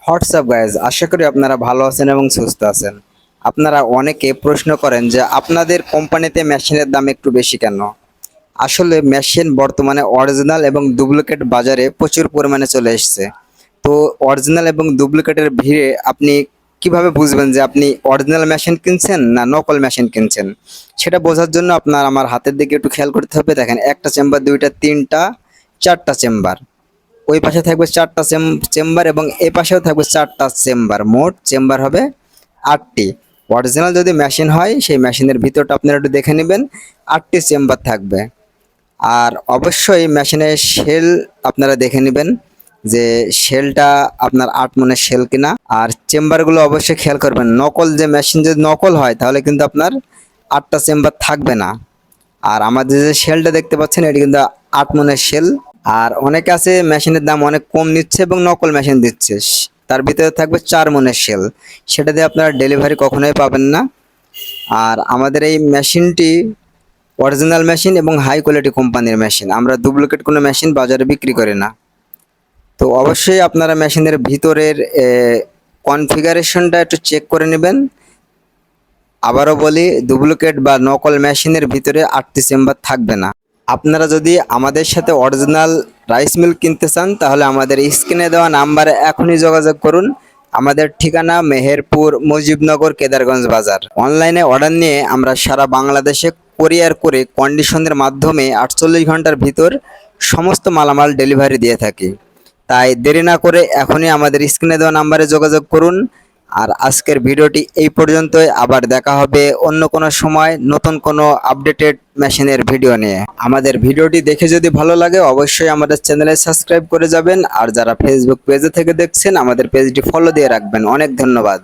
WhatsApp guys, আশা করি আপনারা ভালো আছেন এবং সুস্থ আছেন। আপনারা অনেকে প্রশ্ন করেন যে আপনাদের কোম্পানিতে মেশিনের দাম একটু বেশি কেন। আসলে মেশিন বর্তমানে অরিজিনাল এবং ডুপ্লিকেট বাজারে প্রচুর পরিমাণে চলে এসেছে। তো অরিজিনাল এবং ডুপ্লিকেটের ভিড়ে আপনি কিভাবে বুঝবেন যে আপনি অরিজিনাল মেশিন কিনছেন না নকল মেশিন কিনছেন, সেটা বোঝার জন্য আপনার আমার হাতের দিকে একটু খেয়াল করতে হবে। দেখেন, একটা চেম্বার, দুইটা, তিনটা, চারটা চেম্বার। ওই পাশে থাকবে চারটা চেম্বার এবং এই পাশেও থাকবে চারটা চেম্বার, মোট চেম্বার হবে 8টি। অরিজিনাল যদি মেশিন হয় সেই মেশিনের ভিতরটা আপনারা একটু দেখে নেবেন, 8টি চেম্বার থাকবে। আর অবশ্যই মেশিনের শেল আপনারা দেখে নেবেন যে শেলটা আপনার 8 মনের শেল কিনা। আর চেম্বারগুলো অবশ্যই খেয়াল করবেন, নকল যে মেশিন যদি নকল হয় তাহলে কিন্তু আপনার 8টা চেম্বার থাকবে না। আর আমাদের যে শেলটা দেখতে পাচ্ছেন এটি কিন্তু 8 মনের শেল। আর অনেকে আছে মেশিনের দাম অনেক কম নিচ্ছে এবং নকল মেশিন দিচ্ছে, তার ভিতরে থাকবে 4 মনের শেল, সেটা দিয়ে আপনারা ডেলিভারি কখনোই পাবেন না। আর আমাদের এই মেশিনটি অরিজিনাল মেশিন এবং হাই কোয়ালিটি কোম্পানির মেশিন, আমরা ডুপ্লিকেট কোনো মেশিন বাজারে বিক্রি করি না। তো অবশ্যই আপনারা মেশিনের ভিতরের কনফিগারেশনটা একটু চেক করে নেবেন। আবারও বলি, ডুপ্লিকেট বা নকল মেশিনের ভিতরে 8টি চেম্বার থাকবে না। আপনারা যদি আমাদের সাথে অরিজিনাল রাইস মিল কিনতে চান তাহলে আমাদের স্ক্রিনে দেওয়া নাম্বারে এখনই যোগাযোগ করুন। আমাদের ঠিকানা মেহেরপুর, মুজিবনগর, কেদারগঞ্জ বাজার। অনলাইনে অর্ডার নিয়ে আমরা সারা বাংলাদেশে কোরিয়ার করে কন্ডিশনের মাধ্যমে 48 ঘন্টার ভিতর সমস্ত মালামাল ডেলিভারি দিয়ে থাকি। তাই দেরি না করে এখনই আমাদের স্ক্রিনে দেওয়া নাম্বারে যোগাযোগ করুন। আর আজকের ভিডিওটি এই পর্যন্তই, আবার দেখা হবে অন্য কোনো সময় নতুন কোনো আপডেটেড মেশিনের ভিডিও নিয়ে। আমাদের ভিডিওটি দেখে যদি ভালো লাগে অবশ্যই আমাদের চ্যানেলে সাবস্ক্রাইব করে যাবেন। আর যারা ফেসবুক পেজে থেকে দেখছেন আমাদের পেজটি ফলো দিয়ে রাখবেন। অনেক ধন্যবাদ।